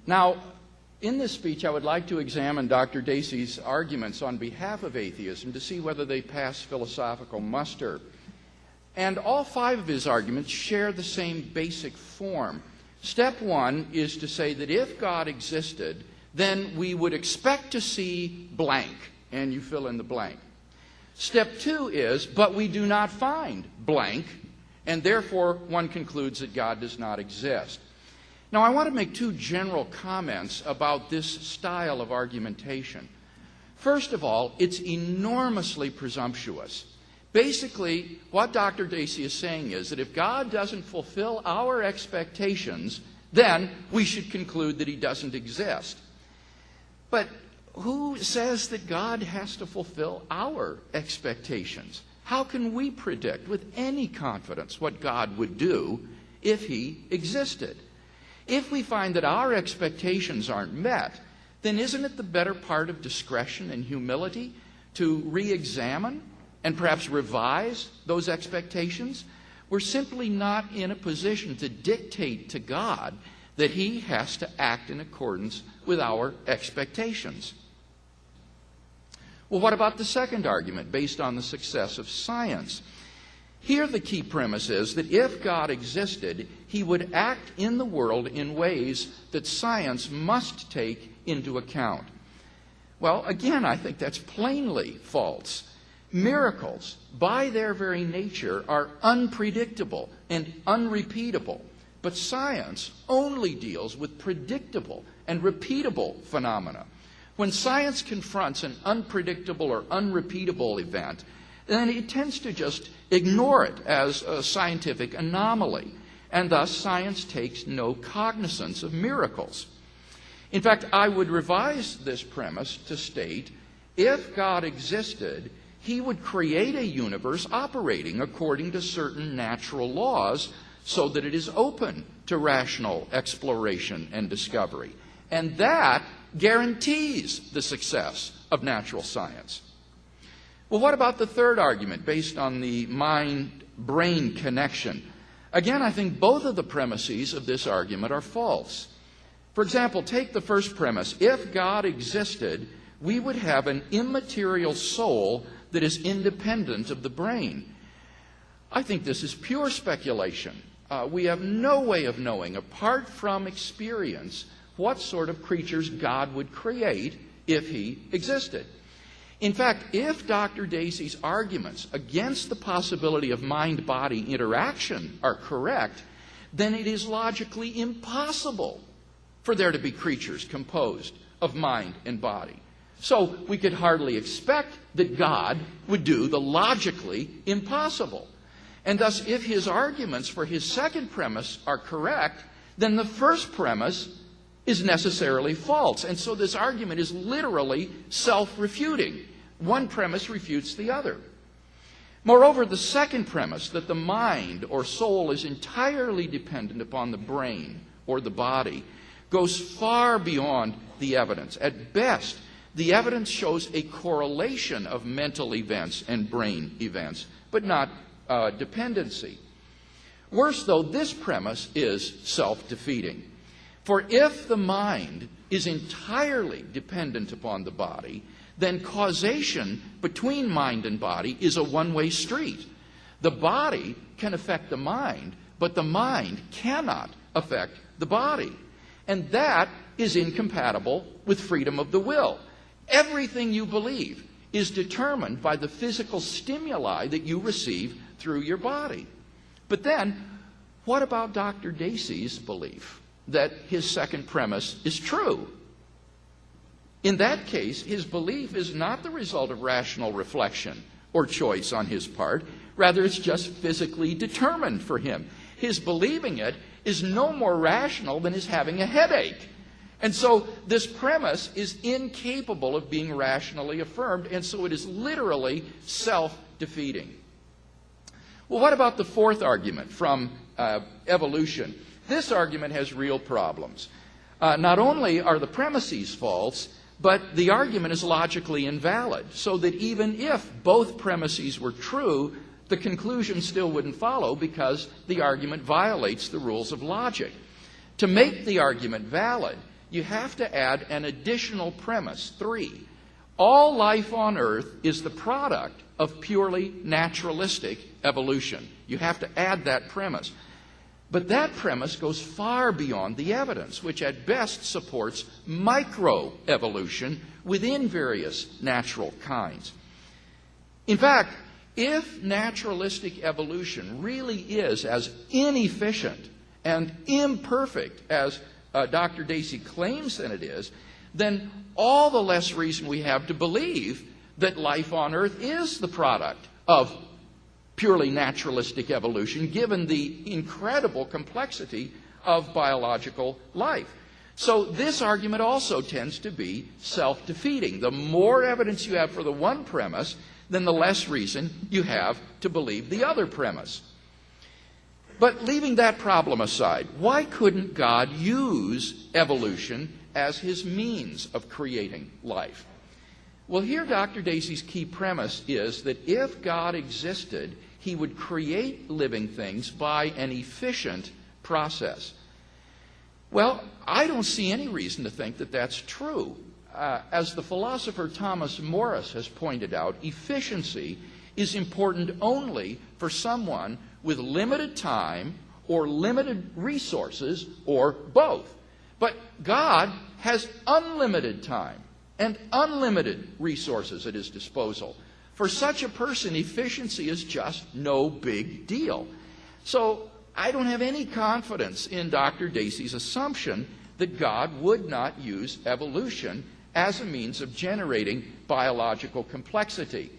Now, in this speech, I would like to examine Dr. Dacey's arguments on behalf of atheism to see whether they pass philosophical muster. And all 5 of his arguments share the same basic form. Step 1 is to say that if God existed, then we would expect to see blank, and you fill in the blank. Step 2 is, but we do not find blank, and therefore one concludes that God does not exist. Now, I want to make 2 general comments about this style of argumentation. First of all, it's enormously presumptuous. Basically, what Dr. Dacey is saying is that if God doesn't fulfill our expectations, then we should conclude that he doesn't exist. But who says that God has to fulfill our expectations? How can we predict with any confidence what God would do if he existed? If we find that our expectations aren't met, then isn't it the better part of discretion and humility to re-examine and perhaps revise those expectations? We're simply not in a position to dictate to God that he has to act in accordance with our expectations. Well, what about the second argument based on the success of science? Here the key premise is that if God existed, he would act in the world in ways that science must take into account. Well, again, I think that's plainly false. Miracles, by their very nature, are unpredictable and unrepeatable. But science only deals with predictable and repeatable phenomena. When science confronts an unpredictable or unrepeatable event, then it tends to just ignore it as a scientific anomaly, and thus science takes no cognizance of miracles. In fact, I would revise this premise to state, if God existed, he would create a universe operating according to certain natural laws so that it is open to rational exploration and discovery. And that guarantees the success of natural science. Well, what about the third argument based on the mind-brain connection? Again, I think both of the premises of this argument are false. For example, take the first premise. If God existed, we would have an immaterial soul that is independent of the brain. I think this is pure speculation. We have no way of knowing, apart from experience, what sort of creatures God would create if he existed. In fact, if Dr. Dacey's arguments against the possibility of mind-body interaction are correct, then it is logically impossible for there to be creatures composed of mind and body. So we could hardly expect that God would do the logically impossible. And thus, if his arguments for his second premise are correct, then the first premise is necessarily false. And so this argument is literally self-refuting. One premise refutes the other. Moreover, the second premise, that the mind or soul is entirely dependent upon the brain or the body, goes far beyond the evidence. At best, the evidence shows a correlation of mental events and brain events, but not dependency. Worse, though, this premise is self-defeating. For if the mind is entirely dependent upon the body, then causation between mind and body is a one-way street. The body can affect the mind, but the mind cannot affect the body. And that is incompatible with freedom of the will. Everything you believe is determined by the physical stimuli that you receive through your body. But then, what about Dr. Dacey's belief that his second premise is true? In that case, his belief is not the result of rational reflection or choice on his part. Rather, it's just physically determined for him. His believing it is no more rational than his having a headache. And so this premise is incapable of being rationally affirmed, and so it is literally self-defeating. Well, what about the fourth argument from evolution? This argument has real problems. Not only are the premises false, but the argument is logically invalid, so that even if both premises were true, the conclusion still wouldn't follow because the argument violates the rules of logic. To make the argument valid, you have to add an additional premise, 3. All life on Earth is the product of purely naturalistic evolution. You have to add that premise. But that premise goes far beyond the evidence, which at best supports microevolution within various natural kinds. In fact, if naturalistic evolution really is as inefficient and imperfect as Dr. Dacey claims that it is, then all the less reason we have to believe that life on Earth is the product of purely naturalistic evolution, given the incredible complexity of biological life. So this argument also tends to be self-defeating. The more evidence you have for the one premise, then the less reason you have to believe the other premise. But leaving that problem aside, why couldn't God use evolution as his means of creating life? Well, here Dr. Dacey's key premise is that if God existed, he would create living things by an efficient process. Well, I don't see any reason to think that that's true. As the philosopher Thomas Morris has pointed out, efficiency is important only for someone with limited time or limited resources or both. But God has unlimited time and unlimited resources at his disposal. For such a person, efficiency is just no big deal. So I don't have any confidence in Dr. Dacey's assumption that God would not use evolution as a means of generating biological complexity.